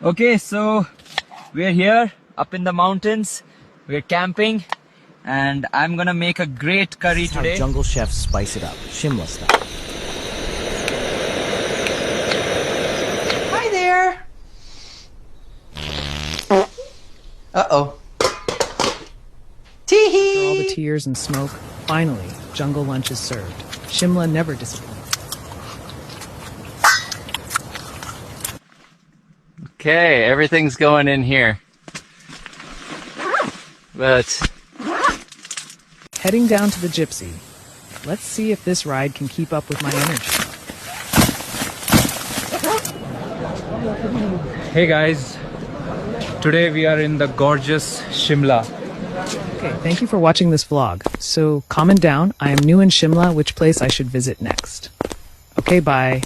Okay, so we're here up in the mountains. We're camping, and I'm gonna make a great curry This is how today. jungle chefs spice it up, shimla style. Hi there. Uh-oh. Tee-hee! After all the tears and smoke, finally, jungle lunch is served. Shimla never disappoints. Okay, everything's going in here. But Heading down to the Gypsy. Let's see if this ride can keep up with my energy. Hey guys, today we are in the gorgeous Shimla. Okay, thank you for watching this vlog. So comment down, I am new in Shimla, which place I should visit next. Okay, bye.